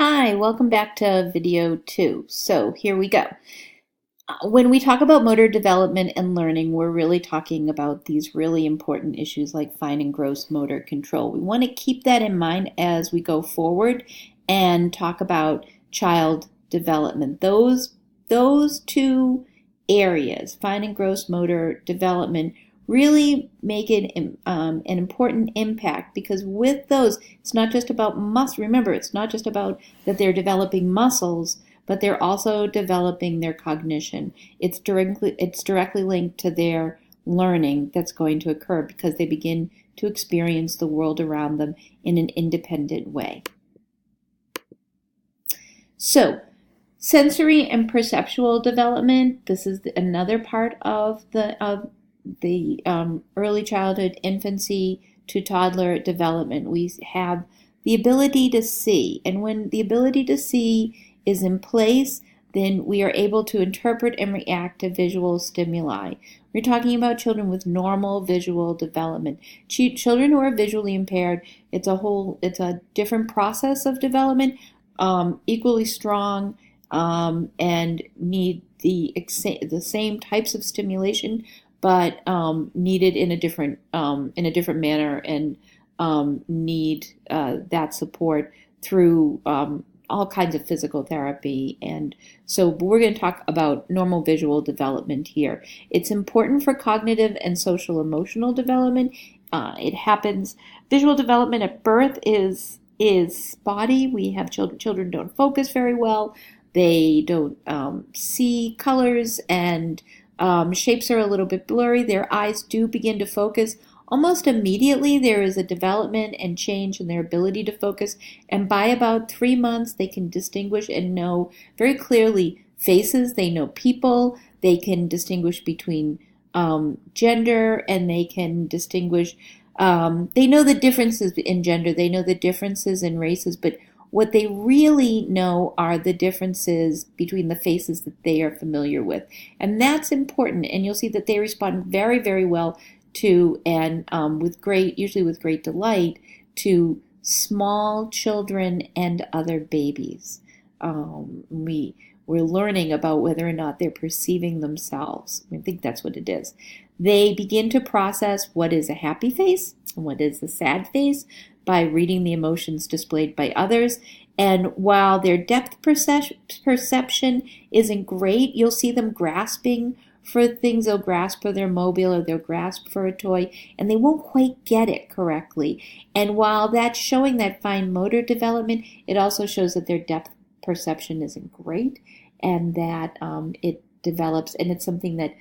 Hi, welcome back to video 2. So here we go. When we talk about motor development and learning, we're really talking about these really important issues like fine and gross motor control. We want to keep that in mind as we go forward and talk about child development. Those two areas, fine and gross motor development, really make it an important impact, because with those, it's not just about muscle. Remember, it's not just about that they're developing muscles, but they're also developing their cognition. It's directly linked to their learning that's going to occur because they begin to experience the world around them in an independent way. So, sensory and perceptual development. This is another part of the early childhood, infancy to toddler development. We have the ability to see, and when the ability to see is in place, then we are able to interpret and react to visual stimuli. We're talking about children with normal visual development. Children who are visually impaired, it's a different process of development, equally strong, and need the same types of stimulation, but needed in a different manner, and need that support through all kinds of physical therapy. And so we're going to talk about normal visual development here. It's important for cognitive and social emotional development. It happens. Visual development at birth is spotty. We have children don't focus very well. They don't see colors, and shapes are a little bit blurry. Their eyes do begin to focus. Almost immediately, there is a development and change in their ability to focus. And by about 3 months, they can distinguish and know very clearly faces. They know people. They can distinguish between gender, and they can distinguish. They know the differences in gender. They know the differences in races. But what they really know are the differences between the faces that they are familiar with. And that's important. And you'll see that they respond very, very well to, and usually with great delight, to small children and other babies. We're learning about whether or not they're perceiving themselves. I think that's what it is. They begin to process what is a happy face and what is a sad face by reading the emotions displayed by others. And while their depth perception isn't great, you'll see them grasping for things. They'll grasp for their mobile, or they'll grasp for a toy, and they won't quite get it correctly. And while that's showing that fine motor development, it also shows that their depth perception isn't great, and that it develops, and it's something that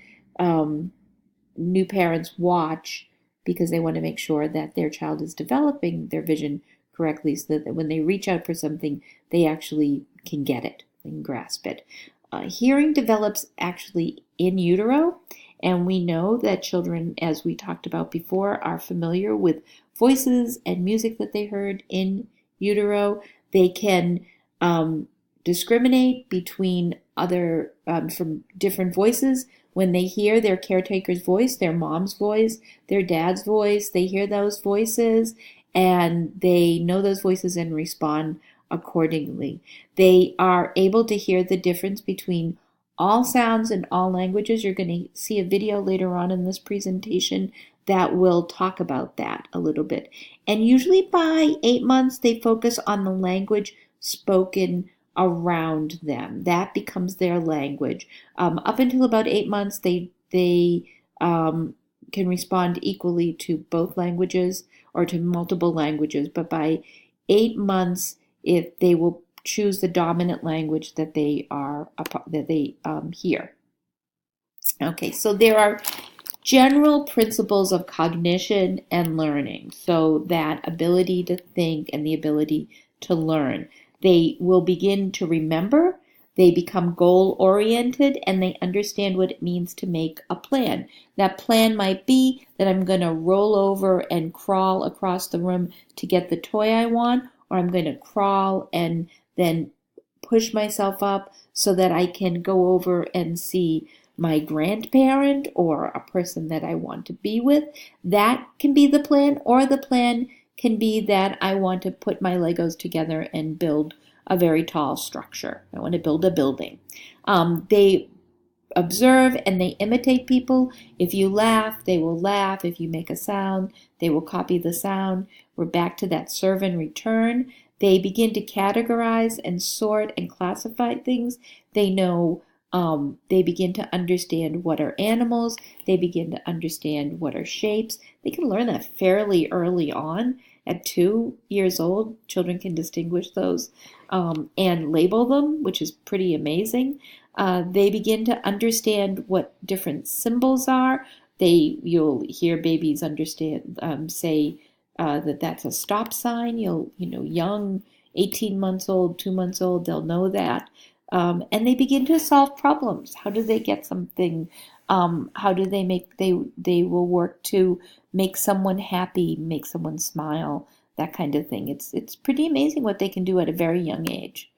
new parents watch because they want to make sure that their child is developing their vision correctly, so that when they reach out for something, they actually can get it and grasp it. Hearing develops actually in utero, and we know that children, as we talked about before, are familiar with voices and music that they heard in utero. They can discriminate between from different voices. When they hear their caretaker's voice, their mom's voice, their dad's voice, they hear those voices, and they know those voices and respond accordingly. They are able to hear the difference between all sounds and all languages. You're going to see a video later on in this presentation that will talk about that a little bit. And usually by 8 months, they focus on the language spoken around them. That becomes their language. Up until about 8 months, they can respond equally to both languages or to multiple languages. But by 8 months, if they will choose the dominant language that they hear. Okay, so there are general principles of cognition and learning. So that ability to think and the ability to learn. They will begin to remember, they become goal-oriented, and they understand what it means to make a plan. That plan might be that I'm going to roll over and crawl across the room to get the toy I want, or I'm going to crawl and then push myself up so that I can go over and see my grandparent or a person that I want to be with. That can be the plan, or the plan can be that I want to put my Legos together and build a very tall structure. I want to build a building. They observe and they imitate people. If you laugh, they will laugh. If you make a sound, they will copy the sound. We're back to that serve and return. They begin to categorize and sort and classify things. They know, they begin to understand what are animals. They begin to understand what are shapes. They can learn that fairly early on. At 2 years old, children can distinguish those and label them, which is pretty amazing. They begin to understand what different symbols are. You'll hear babies understand, say that that's a stop sign. Young, 18 months old, 2 months old, they'll know that. And they begin to solve problems. How do they get something? How do they will work to make someone happy, make someone smile, that kind of thing. It's pretty amazing what they can do at a very young age.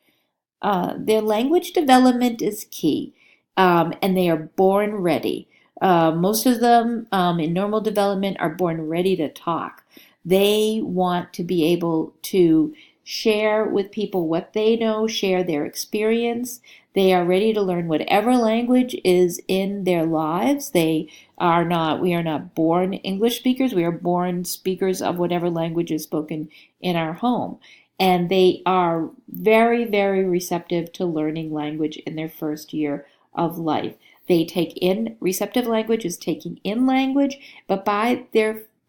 Their language development is key, and they are born ready. Most of them in normal development are born ready to talk. They want to be able to share with people what they know, share their experience. They are ready to learn whatever language is in their lives. We are not born English speakers. We are born speakers of whatever language is spoken in our home. And they are very, very receptive to learning language in their first year of life. They take in, receptive language is taking in language, but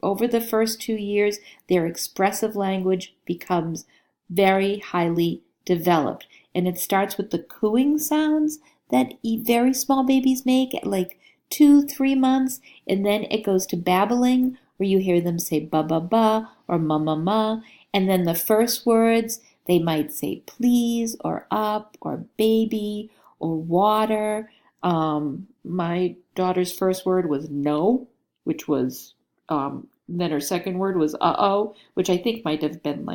over the first 2 years, their expressive language becomes very highly developed. And it starts with the cooing sounds that very small babies make at like 2-3 months, and then it goes to babbling, where you hear them say ba ba ba or ma ma ma, and then the first words, they might say please or up or baby or water. My daughter's first word was no, which was then her second word was uh-oh, which I think might have been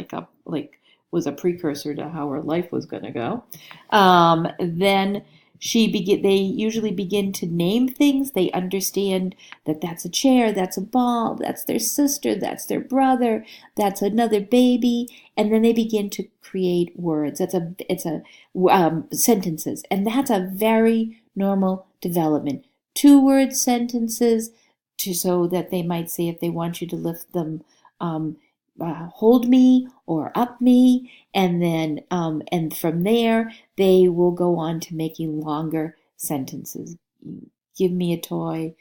was a precursor to how her life was going to go. Then they usually begin to name things. They understand that that's a chair, that's a ball, that's their sister, that's their brother, that's another baby, and then they begin to create words. Sentences, and that's a very normal development. 2-word sentences, so that they might say if they want you to lift them, hold me or up me, and then and from there they will go on to making longer sentences. Give me a toy,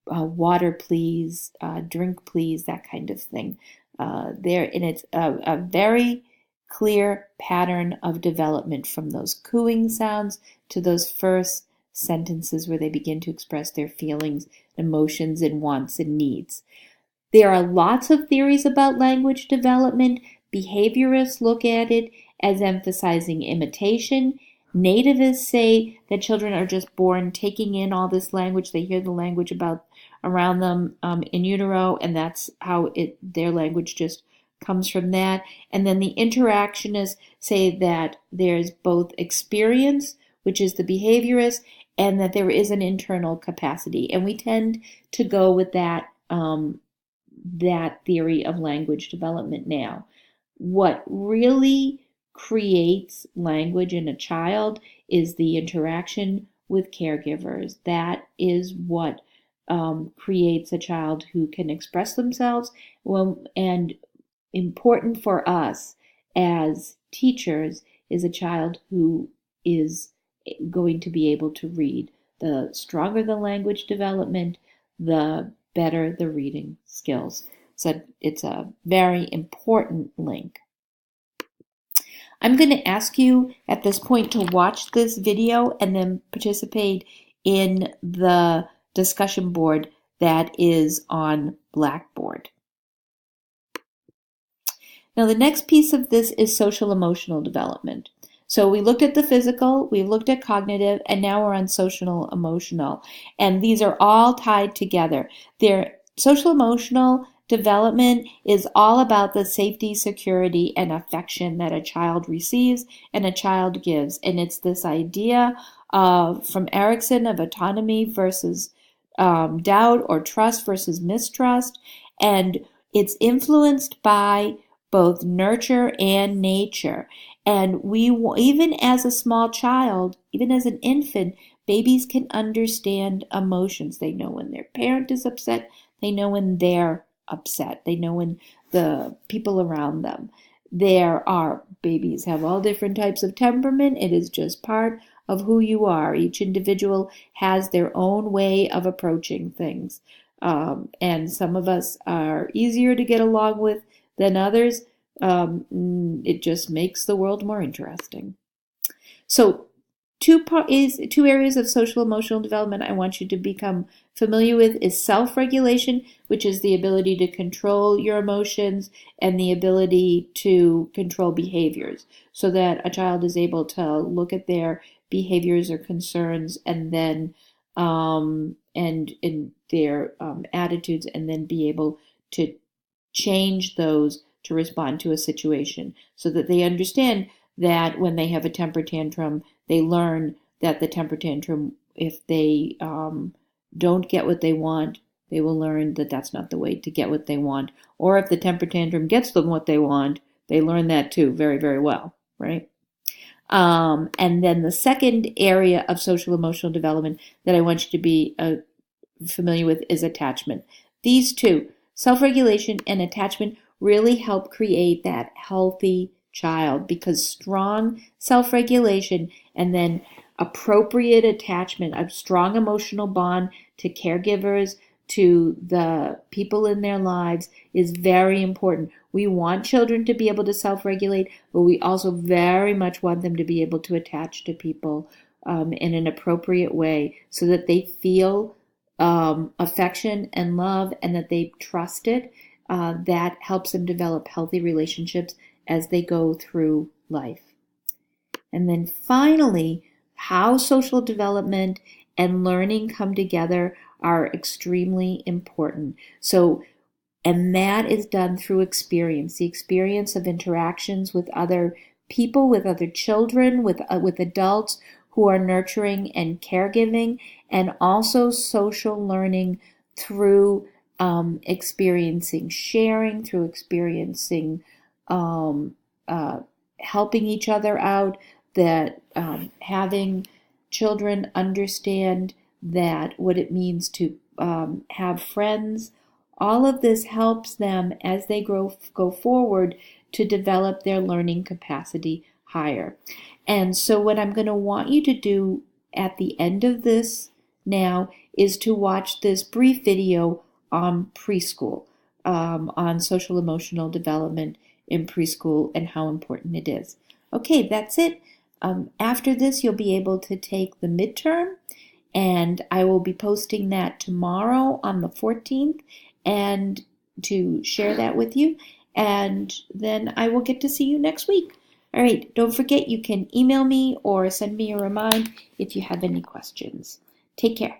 water please, drink please, that kind of thing. And it's a very clear pattern of development from those cooing sounds to those first sentences where they begin to express their feelings, emotions, and wants and needs. There are lots of theories about language development. Behaviorists look at it as emphasizing imitation. Nativists say that children are just born taking in all this language. They hear the language around them in utero, and that's how their language just comes from that. And then the interactionists say that there's both experience, which is the behaviorist, and that there is an internal capacity. And we tend to go with that theory of language development now. What really creates language in a child is the interaction with caregivers. That is what creates a child who can express themselves. And important for us as teachers is a child who is going to be able to read. The stronger the language development, the better the reading skills. So it's a very important link. I'm going to ask you at this point to watch this video and then participate in the discussion board that is on Blackboard. Now, the next piece of this is social-emotional development. So we looked at the physical, we looked at cognitive, and now we're on social-emotional. And these are all tied together. Social-emotional development is all about the safety, security, and affection that a child receives and a child gives. And it's this idea from Erikson of autonomy versus doubt, or trust versus mistrust. And It's influenced by both nurture and nature. And even as a small child, even as an infant, babies can understand emotions. They know when their parent is upset. They know when they're upset. They know when the people around them. Babies have all different types of temperament. It is just part of who you are. Each individual has their own way of approaching things. And some of us are easier to get along with than others. It just makes the world more interesting. So two areas of social emotional development I want you to become familiar with is self-regulation, which is the ability to control your emotions and the ability to control behaviors, so that a child is able to look at their behaviors or concerns and then and in their attitudes, and then be able to change those to respond to a situation, so that they understand that when they have a temper tantrum, they learn that the temper tantrum, if they don't get what they want, they will learn that that's not the way to get what they want. Or if the temper tantrum gets them what they want, they learn that too very, very well, right? And then the second area of social emotional development that I want you to be familiar with is attachment. These two, self-regulation and attachment, really help create that healthy child, because strong self-regulation and then appropriate attachment, a strong emotional bond to caregivers, to the people in their lives, is very important. We want children to be able to self-regulate, but we also very much want them to be able to attach to people in an appropriate way, so that they feel affection and love, and that they trust it. That helps them develop healthy relationships as they go through life. And then finally, how social development and learning come together are extremely important. And that is done through experience, the experience of interactions with other people, with other children, with adults who are nurturing and caregiving, and also social learning through experiencing sharing, through experiencing helping each other out, that having children understand that what it means to have friends. All of this helps them as they go forward to develop their learning capacity higher. And so what I'm going to want you to do at the end of this now is to watch this brief video on preschool, on social emotional development in preschool and how important it is. Okay, that's it. After this, you'll be able to take the midterm, and I will be posting that tomorrow on the 14th, and to share that with you. And then I will get to see you next week. All right, don't forget you can email me or send me a reminder if you have any questions. Take care.